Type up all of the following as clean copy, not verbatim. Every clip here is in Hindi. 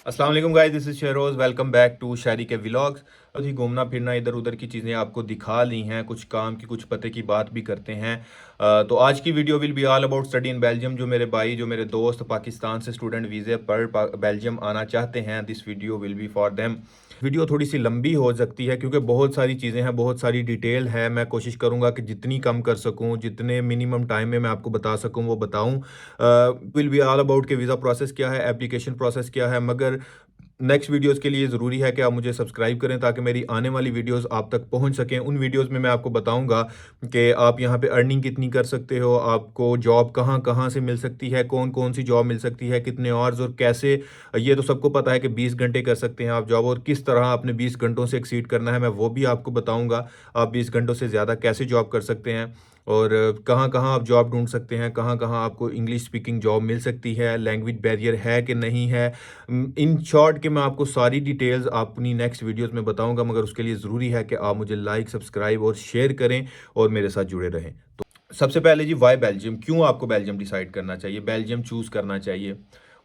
अस्सलाम वालेकुम guys, this is Sheroz. Welcome back to Shayari के व्लॉग्स। अभी घूमना फिरना इधर उधर की चीज़ें आपको दिखा ली हैं, कुछ काम की कुछ पते की बात भी करते हैं। तो आज की video will be all about study in Belgium. जो मेरे भाई, जो मेरे दोस्त पाकिस्तान से स्टूडेंट वीज़े पर बेल्जियम आना चाहते हैं, this video will be for them. Video थोड़ी सी लंबी हो सकती है क्योंकि बहुत सारी चीज़ें हैं, बहुत सारी डिटेल है। मैं कोशिश करूंगा कि जितनी कम कर सकूं, जितने मिनिमम टाइम में मैं आपको बता सकूं वो बताऊं। विल बी ऑल अबाउट के वीज़ा प्रोसेस क्या है, एप्लीकेशन प्रोसेस क्या है। मगर नेक्स्ट वीडियोस के लिए ज़रूरी है कि आप मुझे सब्सक्राइब करें ताकि मेरी आने वाली वीडियोस आप तक पहुंच सकें। उन वीडियोस में मैं आपको बताऊंगा कि आप यहां पे अर्निंग कितनी कर सकते हो, आपको जॉब कहां कहां से मिल सकती है, कौन कौन सी जॉब मिल सकती है, कितने आवर्स और कैसे। ये तो सबको पता है कि 20 घंटे कर सकते हैं आप जॉब, और किस तरह अपने 20 घंटों से एक्सीड करना है मैं वो भी आपको बताऊँगा। आप 20 घंटों से ज़्यादा कैसे जॉब कर सकते हैं, और कहाँ कहाँ आप जॉब ढूंढ सकते हैं, कहाँ कहाँ आपको इंग्लिश स्पीकिंग जॉब मिल सकती है, लैंग्वेज बैरियर है कि नहीं है। इन शॉर्ट के मैं आपको सारी डिटेल्स अपनी नेक्स्ट वीडियोस में बताऊंगा, मगर उसके लिए ज़रूरी है कि आप मुझे लाइक, सब्सक्राइब और शेयर करें और मेरे साथ जुड़े रहें। तो सबसे पहले जी, वाई बेल्जियम, क्यों आपको बेल्जियम डिसाइड करना चाहिए, बेल्जियम चूज़ करना चाहिए।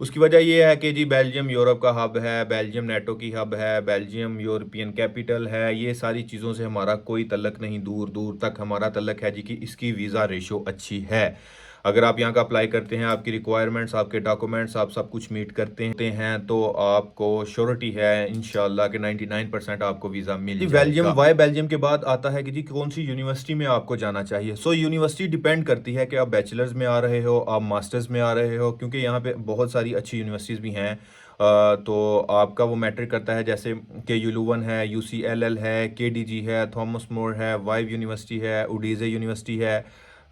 उसकी वजह यह है कि जी बेल्जियम यूरोप का हब है, बेल्जियम नेटो की हब है, बेल्जियम यूरोपियन कैपिटल है। ये सारी चीज़ों से हमारा कोई तल्लक नहीं, दूर दूर तक हमारा तल्लक है जी कि इसकी वीज़ा रेशो अच्छी है। अगर आप यहाँ का अप्लाई करते हैं, आपकी रिक्वायरमेंट्स, आपके डॉक्यूमेंट्स, आप सब कुछ मीट करते हैं तो आपको श्योरिटी है इंशाल्लाह कि 99% आपको वीज़ा मिल जाएगा। बेल्जियम, वाई बेल्जियम के बाद आता है कि जी कौन सी यूनिवर्सिटी में आपको जाना चाहिए। सो यूनिवर्सिटी डिपेंड करती है कि आप बैचलर्स में आ रहे हो, आप मास्टर्स में आ रहे हो, क्योंकि यहाँ पे बहुत सारी अच्छी यूनिवर्सिटीज़ भी हैं। तो आपका वो मैटर करता है, जैसे के यूलुवन है, UCLL है, KDG है, थॉमस मोर है, वाइव यूनिवर्सिटी है, उडीजे यूनिवर्सिटी है,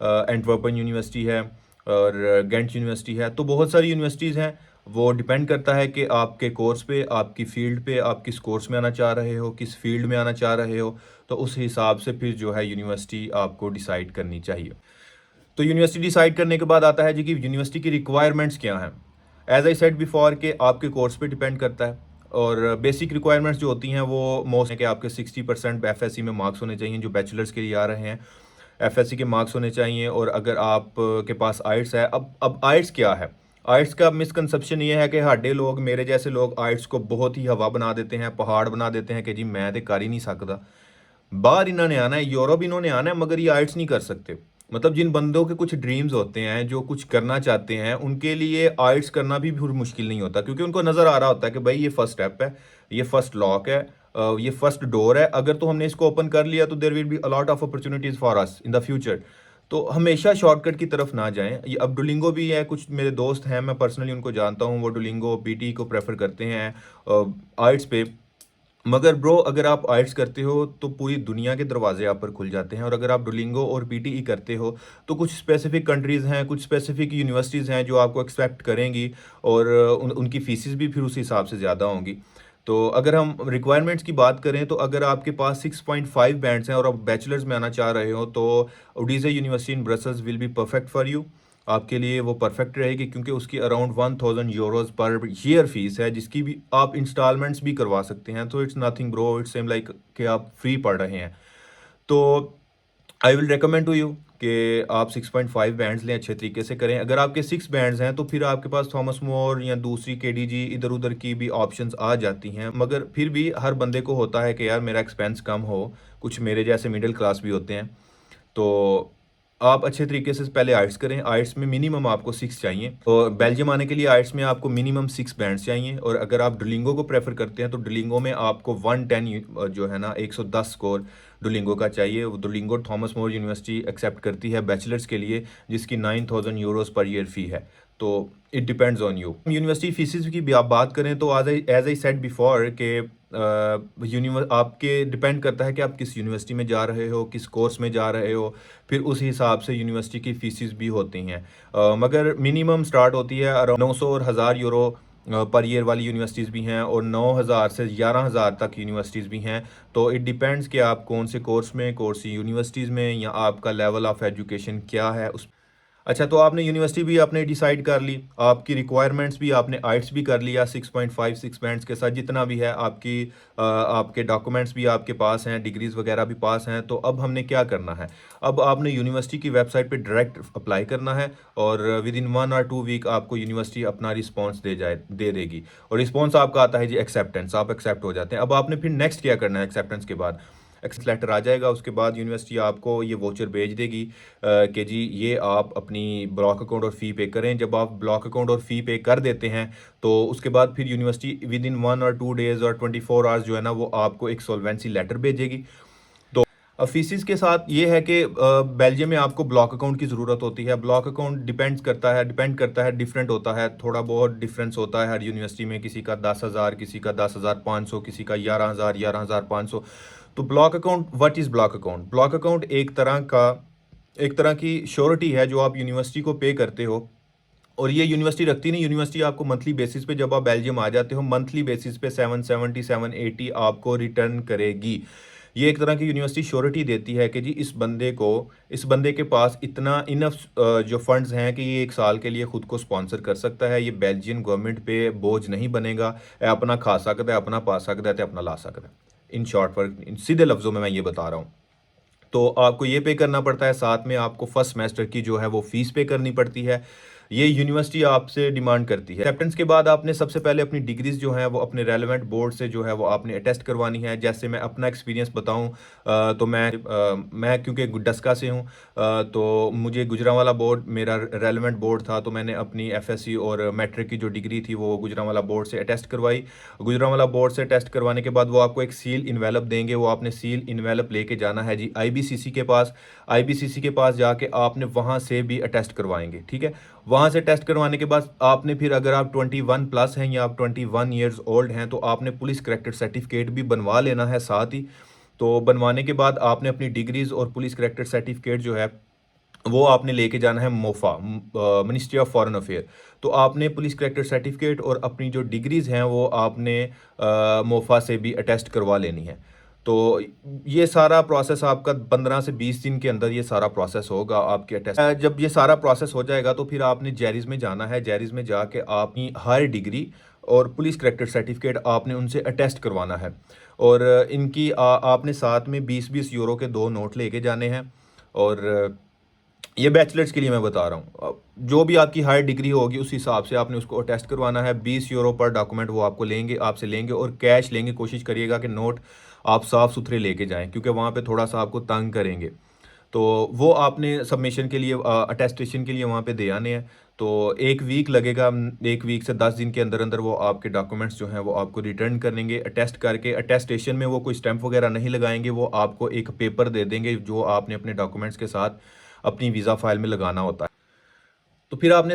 एंटवर्पन यूनिवर्सिटी है, और गेंट यूनिवर्सिटी है। तो बहुत सारी यूनिवर्सिटीज़ हैं। वो डिपेंड करता है कि आपके कोर्स पे, आपकी फील्ड पे, आप किस कोर्स में आना चाह रहे हो, किस फील्ड में आना चाह रहे हो। तो उस हिसाब से फिर जो है यूनिवर्सिटी आपको डिसाइड करनी चाहिए। तो यूनिवर्सिटी डिसाइड करने के बाद आता है जी कि यूनिवर्सिटी की रिक्वायरमेंट्स क्या हैं। एज आई सेड बिफोर कि आपके कोर्स पे डिपेंड करता है, और बेसिक रिक्वायरमेंट्स जो होती हैं वो मोस्ट है कि आपके 60% FSC में मार्क्स होने चाहिए जो बैचलर्स के लिए आ रहे हैं। FSC के मार्क्स होने चाहिए, और अगर आप के पास आइट्स है, अब आइट्स क्या है। आइट्स का मिसकंसेप्शन ये है कि हाडे लोग, मेरे जैसे लोग आइट्स को बहुत ही हवा बना देते हैं, पहाड़ बना देते हैं कि जी मैं तो कर ही नहीं सकता। बाहर इन्होंने आना है, यूरोप इन्होंने आना है, मगर ये आइट्स नहीं कर सकते। मतलब जिन बंदों के कुछ ड्रीम्स होते हैं, जो कुछ करना चाहते हैं, उनके लिए आइट्स करना भी फिर मुश्किल नहीं होता, क्योंकि उनको नज़र आ रहा होता है कि भाई ये फर्स्ट स्टेप है, ये फर्स्ट लॉक है, ये फर्स्ट डोर है। अगर तो हमने इसको ओपन कर लिया तो there will be a lot of opportunities for us in the future. तो हमेशा शॉर्टकट की तरफ ना जाएं। ये अब डुलिंगो भी है, कुछ मेरे दोस्त हैं, मैं पर्सनली उनको जानता हूँ, वो डुलिंगो PT को प्रेफर करते हैं आइट्स पे। मगर ब्रो, अगर आप आइट्स करते हो तो पूरी दुनिया के दरवाजे आप पर खुल जाते हैं, और अगर आप डुलिंगो और PTE करते हो तो कुछ स्पेसिफिक कंट्रीज़ हैं, कुछ स्पेसिफिक यूनिवर्सिटीज़ हैं जो आपको एक्सपेक्ट करेंगी, और उनकी फीसिस भी फिर उस हिसाब से ज़्यादा होंगी। तो अगर हम रिक्वायरमेंट्स की बात करें, तो अगर आपके पास 6.5 बैंड्स हैं और आप बैचलर्स में आना चाह रहे हो, तो Odisee university in Brussels will be perfect for you. आपके लिए वो परफेक्ट रहेगी, क्योंकि उसकी around 1000 euros per year fees है, जिसकी भी आप इंस्टॉलमेंट्स भी करवा सकते हैं। तो it's nothing bro, it's same like कि आप फ्री पढ़ रहे हैं। तो I will recommend to you कि आप 6.5 बैंड्स लें, अच्छे तरीके से करें। अगर आपके 6 बैंड्स हैं तो फिर आपके पास थॉमस मोर या दूसरी KDG इधर उधर की भी ऑप्शंस आ जाती हैं, मगर फिर भी हर बंदे को होता है कि यार मेरा एक्सपेंस कम हो। कुछ मेरे जैसे मिडिल क्लास भी होते हैं। तो आप अच्छे तरीके से पहले आइट्स करें। आइट्स में मिनिमम आपको 6 चाहिए, और बेल्जियम आने के लिए आइट्स में आपको मिनिमम 6 बैंड्स चाहिए। और अगर आप डुलिंगो को प्रेफर करते हैं तो डुलिंगो में आपको 110 जो है ना, 110 स्कोर डुलिंगो का चाहिए। Duolingo Thomas More university accept करती है बैचलर्स के लिए, जिसकी 9000 यूरोज़ पर ईयर फ़ी है। तो it depends on you. University fees की भी आप बात करें तो एज आई सेड बिफोर के आपके डिपेंड करता है कि आप किस यूनिवर्सिटी में जा रहे हो, किस कोर्स में जा रहे हो। फिर उस हिसाब से यूनिवर्सिटी की फीसिस भी होती हैं। मगर मिनिमम स्टार्ट होती है अराउंड 900 और 1000 यूरो पर ईयर वाली यूनिवर्सिटीज़ भी हैं, और 9000 से 11000 तक यूनिवर्सिटीज़ भी हैं। तो इट डिपेंड्स कि आप कौन से कोर्स में, कौन सी यूनिवर्सिटीज़ में, या आपका लेवल ऑफ एजुकेशन क्या है उस। अच्छा, तो आपने यूनिवर्सिटी भी आपने डिसाइड कर ली, आपकी रिक्वायरमेंट्स भी आपने आइट्स भी कर लिया 6.5 6 बैंड्स के साथ जितना भी है आपकी आपके डॉक्यूमेंट्स भी आपके पास हैं, डिग्रीज वगैरह भी पास हैं। तो अब हमने क्या करना है, अब आपने यूनिवर्सिटी की वेबसाइट पे डायरेक्ट अप्लाई करना है और विद इन 1 और 2 वीक आपको यूनिवर्सिटी अपना रिस्पॉन्स दे देगी। और रिस्पॉन्स आपका आता है जी एक्सेप्टेंस, आप एक्सेप्ट हो जाते हैं। अब आपने फिर नेक्स्ट क्या करना है, एक्सेप्टेंस के बाद एक्सेप्ट लेटर आ जाएगा, उसके बाद यूनिवर्सिटी आपको ये वोचर भेज देगी कि जी ये आप अपनी ब्लॉक अकाउंट और फ़ी पे करें। जब आप ब्लॉक अकाउंट और फ़ी पे कर देते हैं तो उसके बाद फिर यूनिवर्सिटी विद इन 1 और 2 डेज़ और 24 आवर्स जो है ना वो आपको एक सॉल्वेंसी लेटर भेजेगी। तो फीसिस के साथ ये है कि बेल्जियम में आपको ब्लॉक अकाउंट की ज़रूरत होती है। ब्लॉक अकाउंट डिपेंड करता है, डिफरेंट होता है, थोड़ा बहुत डिफरेंस होता है हर यूनिवर्सिटी में। किसी का 10,000, किसी का 10,500, किसी का 11,000, 11,500। तो block account, what is block account? Block account एक तरह की श्योरिटी है जो आप यूनिवर्सिटी को पे करते हो। और ये यूनिवर्सिटी रखती नहीं, यूनिवर्सिटी आपको मंथली बेसिस पे, जब आप बेल्जियम आ जाते हो मंथली बेसिस पे 770 780 आपको रिटर्न करेगी। ये एक तरह की यूनिवर्सिटी श्योरिटी देती है कि जी इस बंदे के पास इतना इनफ जो फंड्स हैं कि ये 1 साल के लिए खुद को स्पॉन्सर कर सकता है, ये बेल्जियन गवर्नमेंट पे बोझ नहीं बनेगा, ये अपना खा सकता है, अपना पा सकता है, अपना ला सकता है। इन शॉर्ट पर सीधे लफ्ज़ों में मैं ये बता रहा हूँ। तो आपको ये पे करना पड़ता है, साथ में आपको फर्स्ट सेमेस्टर की जो है वो फीस पे करनी पड़ती है। ये यूनिवर्सिटी आपसे डिमांड करती है। एक्सेप्टेंस के बाद आपने सबसे पहले अपनी डिग्रीज जो हैं वो अपने रेलेवेंट बोर्ड से जो है वो आपने अटेस्ट करवानी है। जैसे मैं अपना एक्सपीरियंस बताऊं तो मैं क्योंकि डस्का से हूं, तो मुझे गुजरांवाला बोर्ड मेरा रेलेवेंट बोर्ड था, तो मैंने अपनी एफएससी और मैट्रिक की जो डिग्री थी वो गुजरांवाला बोर्ड से अटेस्ट करवाई। गुजरांवाला बोर्ड से टेस्ट करवाने के बाद वो आपको एक सील इन्वेलप देंगे, वो आपने सील इन्वेलप लेके जाना है जी आईबीसीसी के पास। आईबीसीसी के पास जाके आपने वहाँ से भी अटेस्ट करवाएंगे, ठीक है। वहाँ से टेस्ट करवाने के बाद आपने फिर, अगर आप 21 प्लस हैं या आप 21 ईयर्स ओल्ड हैं, तो आपने पुलिस करेक्टेड सर्टिफिकेट भी बनवा लेना है साथ ही। तो बनवाने के बाद आपने अपनी डिग्रीज और पुलिस करेक्टेड सर्टिफिकेट जो है वो आपने लेके जाना है MOFA, ministry of foreign affair. तो आपने पुलिस करेक्टेड सर्टिफिकेट और अपनी जो डिग्रीज हैं वो आपने मोफा से भी अटेस्ट करवा लेनी है। तो ये सारा प्रोसेस आपका 15 से 20 दिन के अंदर ये सारा प्रोसेस होगा आपके अटेस्ट। जब ये सारा प्रोसेस हो जाएगा तो फिर आपने जेरिज में जाना है। जेरिज में जाके अपनी हर डिग्री और पुलिस करेक्टेड सर्टिफिकेट आपने उनसे अटेस्ट करवाना है। और इनकी आपने साथ में 20-20 यूरो के 2 नोट लेके जाने हैं। और ये बैचलर्स के लिए मैं बता रहा हूँ, जो भी आपकी हायर डिग्री होगी उस हिसाब से आपने उसको अटेस्ट करवाना है। 20 यूरो पर डॉक्यूमेंट वो आपसे लेंगे और कैश लेंगे। कोशिश करिएगा कि नोट आप साफ़ सुथरे लेके जाएं, क्योंकि वहाँ पे थोड़ा सा आपको तंग करेंगे। तो वो आपने सबमिशन के लिए, अटेस्टेशन के लिए वहाँ पे दे आने हैं। तो 1 वीक लगेगा, 1 वीक से 10 दिन के अंदर अंदर वो आपके डॉक्यूमेंट्स जो हैं वो आपको रिटर्न करेंगे अटेस्ट करके। अटेस्टेशन में वो कोई स्टैंप वगैरह नहीं लगाएंगे, वो आपको एक पेपर दे देंगे जो आपने अपने डॉक्यूमेंट्स के साथ अपनी वीज़ा फाइल में लगाना होता है। तो फिर आपने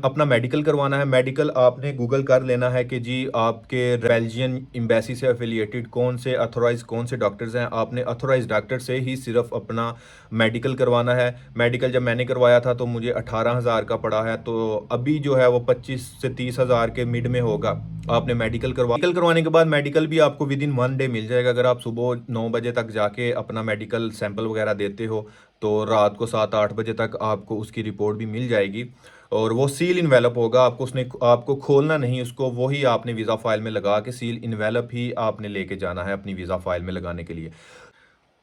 अपना मेडिकल करवाना है। मेडिकल आपने गूगल कर लेना है कि जी आपके बेल्जियन एम्बेसी से एफिलिएटेड कौन से डॉक्टर्स हैं। आपने अथोराइज डॉक्टर से ही सिर्फ अपना मेडिकल करवाना है। मेडिकल जब मैंने करवाया था तो मुझे 18,000 का पड़ा है, तो अभी जो है वो 25 से 30,000 के मिड में होगा। आपने मेडिकल करवाने के बाद मेडिकल भी आपको विद इन 1 डे मिल जाएगा। अगर आप सुबह 9 बजे तक जाके अपना मेडिकल सैंपल वगैरह देते हो तो रात को 7-8 बजे तक आपको उसकी रिपोर्ट भी मिल जाएगी। और वो सील इन्वेलप होगा, आपको खोलना नहीं उसको, वही आपने वीज़ा फाइल में लगा के सील इन्वेलप ही आपने लेके जाना है अपनी वीज़ा फाइल में लगाने के लिए।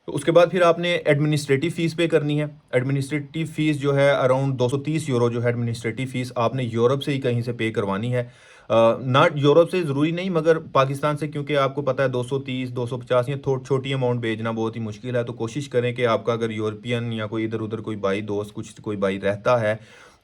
तो उसके बाद फिर आपने एडमिनिस्ट्रेटिव फ़ीस पे करनी है। एडमिनिस्ट्रेटिव फ़ीस जो है अराउंड 230 यूरो जो है एडमिनिस्ट्रेटिव फ़ीस आपने यूरोप से ही कहीं से पे करवानी है। नॉट यूरोप से ज़रूरी नहीं, मगर पाकिस्तान से, क्योंकि आपको पता है 230 250 या छोटी अमाउंट भेजना बहुत ही मुश्किल है। तो कोशिश करें कि आपका अगर यूरोपियन या कोई इधर उधर कोई भाई दोस्त कोई भाई रहता है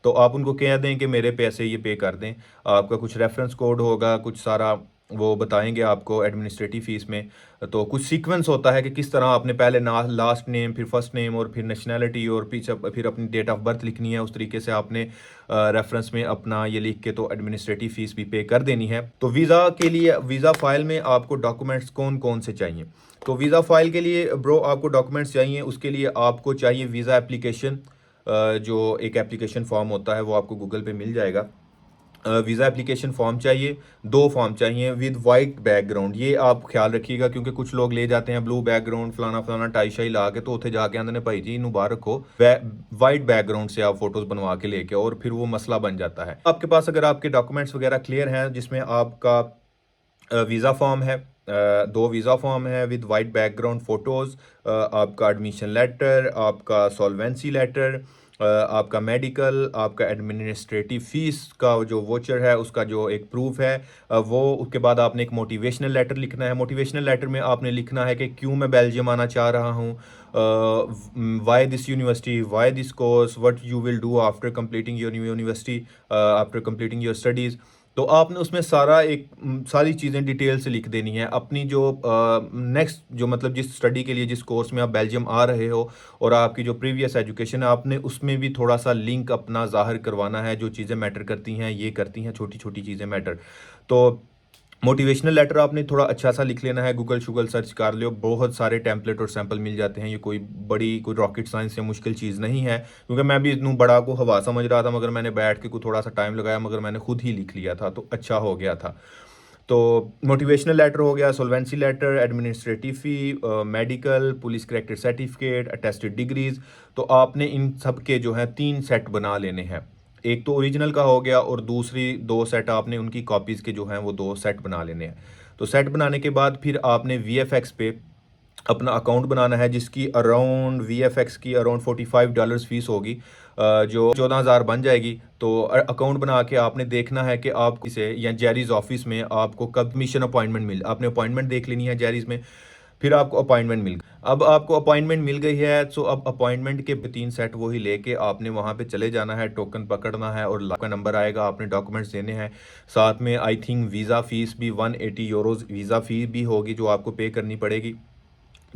तो आप उनको कह दें कि मेरे पैसे ये पे कर दें। आपका कुछ रेफरेंस कोड होगा, कुछ सारा वो बताएंगे आपको एडमिनिस्ट्रेटिव फ़ीस में। तो कुछ सीक्वेंस होता है कि किस तरह आपने पहले लास्ट नेम, फिर फर्स्ट नेम और फिर नेशनैलिटी और पीछे फिर अपनी डेट ऑफ बर्थ लिखनी है। उस तरीके से आपने रेफरेंस में अपना ये लिख के तो एडमिनिस्ट्रेटिव फ़ीस भी पे कर देनी है। तो वीज़ा के लिए, वीज़ा फाइल में आपको डॉक्यूमेंट्स कौन कौन से चाहिए? तो वीज़ा फाइल के लिए ब्रो आपको डॉक्यूमेंट्स चाहिए। उसके लिए आपको चाहिए वीज़ा एप्लीकेशन, जो एक एप्लीकेशन फॉर्म होता है वो आपको गूगल पे मिल जाएगा। वीज़ा एप्लीकेशन फॉर्म चाहिए, 2 फॉर्म चाहिए विद वाइट बैकग्राउंड। ये आप ख्याल रखिएगा क्योंकि कुछ लोग ले जाते हैं ब्लू बैकग्राउंड फलाना फलाना टाई शाई ला के, तो उत्थे जाके आंदे ने भाई जी मुबारक हो, वाइट बैकग्राउंड से आप फोटोज बनवा के लेके, और फिर वो मसला बन जाता है। आपके पास अगर आपके डॉक्यूमेंट्स वगैरह क्लियर हैं जिसमें आपका वीज़ा फॉर्म है, 2 वीज़ा फॉर्म है विद वाइट बैकग्राउंड फ़ोटोज़, आपका एडमिशन लेटर, आपका सॉल्वेंसी लेटर, आपका मेडिकल, आपका एडमिनिस्ट्रेटिव फ़ीस का जो वोचर है उसका जो एक प्रूफ है, वो, उसके बाद आपने एक मोटिवेशनल लेटर लिखना है। मोटिवेशनल लेटर में आपने लिखना है कि क्यों मैं बेल्जियम आना चाह रहा हूँ, why this university, why this course, what you will do after completing your university, after completing your studies. तो आपने उसमें सारा एक सारी चीज़ें डिटेल से लिख देनी है अपनी जो नेक्स्ट जो मतलब जिस स्टडी के लिए जिस कोर्स में आप बेल्जियम आ रहे हो, और आपकी जो प्रीवियस एजुकेशन है आपने उसमें भी थोड़ा सा लिंक अपना ज़ाहिर करवाना है। जो चीज़ें मैटर करती हैं ये करती हैं, छोटी छोटी चीज़ें मैटर। तो मोटिवेशनल लेटर आपने थोड़ा अच्छा सा लिख लेना है, गूगल शूगल सर्च कर लो, बहुत सारे टेम्पलेट और सैंपल मिल जाते हैं। ये कोई रॉकेट साइंस या मुश्किल चीज़ नहीं है, क्योंकि मैं भी इतनू बड़ा को हवा समझ रहा था, मगर मैंने बैठ के को थोड़ा सा टाइम लगाया, मगर मैंने खुद ही लिख लिया था तो अच्छा हो गया था। तो मोटिवेशनल लेटर हो गया, solvency letter, administrative fee, medical, police character certificate, attested degrees. तो आपने इन सब के जो है 3 सेट बना लेने हैं। एक तो ओरिजिनल का हो गया और दूसरी 2 सेट आपने उनकी कॉपीज़ के जो हैं वो 2 सेट बना लेने हैं। तो सेट बनाने के बाद फिर आपने वीएफएक्स पे अपना अकाउंट बनाना है, जिसकी अराउंड वीएफएक्स की अराउंड $45 फीस होगी, जो 14,000 बन जाएगी। तो अकाउंट बना के आपने देखना है कि आप इसे या जेरीज ऑफिस में आपको कब मिशन अपॉइंटमेंट मिल, आपने अपॉइंटमेंट देख लेनी है जेरीज में, फिर आपको अपॉइंटमेंट मिल, अब आपको अपॉइंटमेंट मिल गई है तो अब अपॉइंटमेंट के 3 सेट वही लेके आपने वहाँ पे चले जाना है, टोकन पकड़ना है और आपका नंबर आएगा, आपने डॉक्यूमेंट्स देने हैं। साथ में आई थिंक वीज़ा फ़ीस भी €180 वीज़ा फ़ी भी होगी जो आपको पे करनी पड़ेगी।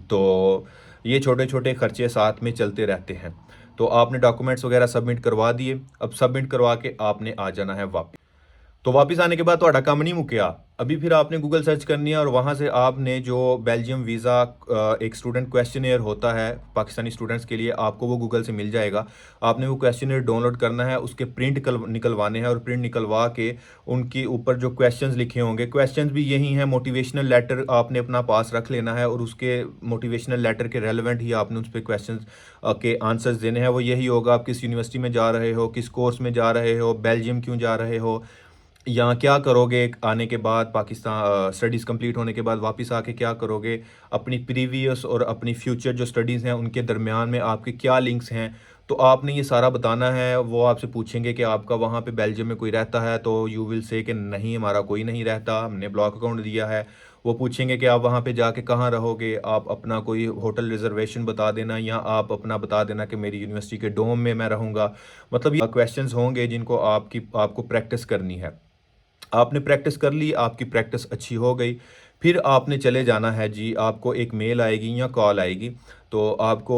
तो ये छोटे छोटे खर्चे साथ में चलते रहते हैं। तो आपने डॉक्यूमेंट्स वगैरह सबमिट करवा दिए, अब सबमिट करवा के आपने आ जाना है वापस। तो वापस आने के बाद ਤੁਹਾਡਾ ਕੰਮ नहीं मुक्या, अभी फिर आपने गूगल सर्च करनी है और वहाँ से आपने जो बेल्जियम वीज़ा एक स्टूडेंट क्वेश्चनियर होता है पाकिस्तानी स्टूडेंट्स के लिए, आपको वो गूगल से मिल जाएगा। आपने वो क्वेश्चनियर डाउनलोड करना है, उसके प्रिंट निकलवाने हैं, और प्रिंट निकलवा के उनके ऊपर जो क्वेश्चंस लिखे होंगे, क्वेश्चंस भी यही हैं। मोटिवेशनल लेटर आपने अपना पास रख लेना है और उसके मोटिवेशनल लेटर के रेलेवेंट ही आपने उस पर क्वेश्चन के आंसर्स देने हैं। वो यही होगा, आप किस यूनिवर्सिटी में जा रहे हो, किस कोर्स में जा रहे हो, बेल्जियम क्यों जा रहे हो, यहाँ क्या करोगे आने के बाद, पाकिस्तान स्टडीज़ कंप्लीट होने के बाद वापस आके क्या करोगे, अपनी प्रीवियस और अपनी फ्यूचर जो स्टडीज़ हैं उनके दरमियान में आपके क्या लिंक्स हैं। तो आपने ये सारा बताना है। वो आपसे पूछेंगे कि आपका वहाँ पे बेल्जियम में कोई रहता है, तो यू विल से कि नहीं हमारा कोई नहीं रहता, हमने ब्लॉक अकाउंट दिया है। वो पूछेंगे कि आप वहाँ पे जाके कहाँ रहोगे, आप अपना कोई होटल रिजर्वेशन बता देना, या आप अपना बता देना कि मेरी यूनिवर्सिटी के डोम में मैं रहूँगा। मतलब ये क्वेश्चंस होंगे जिनको आपको प्रैक्टिस करनी है। आपने प्रैक्टिस कर ली, आपकी प्रैक्टिस अच्छी हो गई, फिर आपने चले जाना है जी। आपको एक मेल आएगी या कॉल आएगी, तो आपको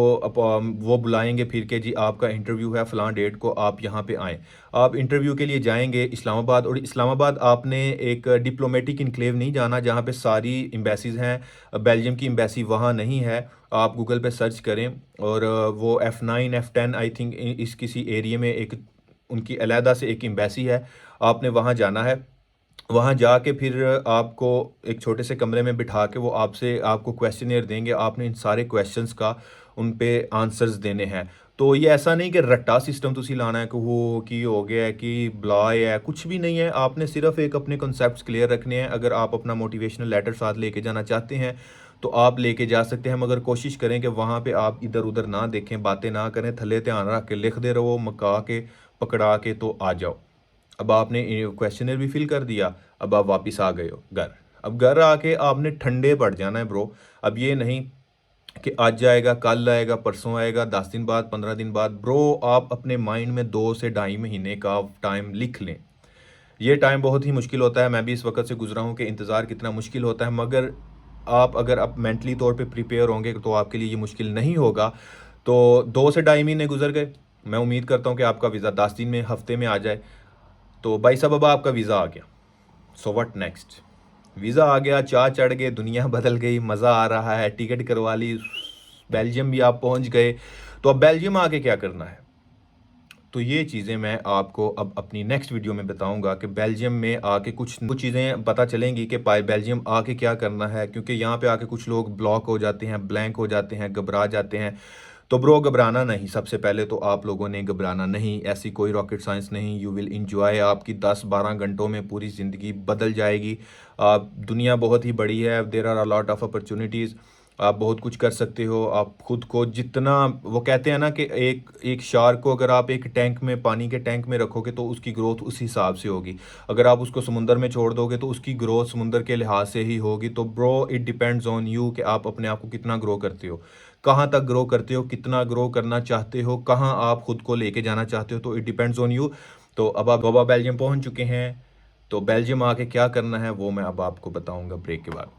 वो बुलाएंगे फिर के जी आपका इंटरव्यू है फ़लाँ डेट को, आप यहाँ पे आएँ। आप इंटरव्यू के लिए जाएंगे इस्लामाबाद, और इस्लामाबाद आपने एक डिप्लोमेटिक इनक्लेव नहीं जाना जहाँ पे सारी एम्बेसीज़ हैं। बेल्जियम की एम्बेसी वहाँ नहीं है। आप गूगल पे सर्च करें, और वो F9 F10 आई थिंक इस किसी एरिया में एक उनकी अलहदा से एक एम्बेसी है, आपने वहाँ जाना है। वहाँ जाके फिर आपको एक छोटे से कमरे में बिठा के वो आपको क्वेश्चनियर देंगे, आपने इन सारे क्वेश्चंस का उन पे आंसर्स देने हैं। तो ये ऐसा नहीं कि रट्टा सिस्टम तुसी लाना है कि वो की हो गया है कि ब्लाय है, कुछ भी नहीं है। आपने सिर्फ एक अपने कॉन्सेप्ट्स क्लियर रखने हैं। अगर आप अपना मोटिवेशनल लेटर साथ लेके जाना चाहते हैं तो आप लेके जा सकते हैं, मगर कोशिश करें कि वहाँ पे आप इधर उधर ना देखें, बातें ना करें, थले ध्यान रख के लिख दे रहो, मका के पकड़ा के तो आ जाओ। अब आपने क्वेश्चनर भी फिल कर दिया, अब आप वापस आ गए हो घर। अब घर आके आपने ठंडे पड़ जाना है ब्रो। अब ये नहीं कि आज आएगा, कल आएगा, परसों आएगा, 10 दिन बाद, 15 दिन बाद। ब्रो आप अपने माइंड में 2 से ढाई महीने का टाइम लिख लें। ये टाइम बहुत ही मुश्किल होता है, मैं भी इस वक्त से गुजरा हूँ कि इंतज़ार कितना मुश्किल होता है, मगर अगर आप मेंटली तौर पे प्रिपेयर होंगे तो आपके लिए ये मुश्किल नहीं होगा। तो 2 से ढाई महीने गुजर गए, मैं उम्मीद करता हूँ कि आपका वीज़ा 10 दिन में, हफ्ते में आ जाए। तो भाई साहब अब आपका वीज़ा आ गया, सो व्हाट नेक्स्ट। वीज़ा आ गया, चाह चढ़ गए, दुनिया बदल गई, मज़ा आ रहा है, टिकट करवा ली, बेल्जियम भी आप पहुंच गए। तो अब बेल्जियम आके क्या करना है? तो ये चीज़ें मैं आपको अब अपनी नेक्स्ट वीडियो में बताऊंगा कि बेल्जियम में आके कुछ कुछ चीज़ें पता चलेंगी कि बेल्जियम आके क्या करना है, क्योंकि यहाँ पे आके कुछ लोग ब्लॉक हो जाते हैं, ब्लैंक हो जाते हैं, घबरा जाते हैं। तो ब्रो घबराना नहीं, सबसे पहले तो आप लोगों ने घबराना नहीं, ऐसी कोई रॉकेट साइंस नहीं। यू विल इंजॉय, आपकी 10-12 घंटों में पूरी ज़िंदगी बदल जाएगी। दुनिया बहुत ही बड़ी है, there are a lot of opportunities, आप बहुत कुछ कर सकते हो। आप खुद को जितना, वो कहते हैं ना कि एक एक शार्क को अगर आप एक टैंक में, पानी के टैंक में रखोगे तो उसकी ग्रोथ उस हिसाब से होगी। अगर आप उसको समुंदर में छोड़ दोगे तो उसकी ग्रोथ समुंदर के लिहाज से ही होगी। तो bro it depends on you कि आप अपने आप को कितना ग्रो करते हो, कहाँ तक ग्रो करते हो, कितना ग्रो करना चाहते हो, कहाँ आप खुद को लेके जाना चाहते हो। तो इट डिपेंड्स ऑन यू। तो अब आप गोवा बेल्जियम पहुंच चुके हैं, तो बेल्जियम आके क्या करना है वो मैं अब आपको बताऊंगा ब्रेक के बाद।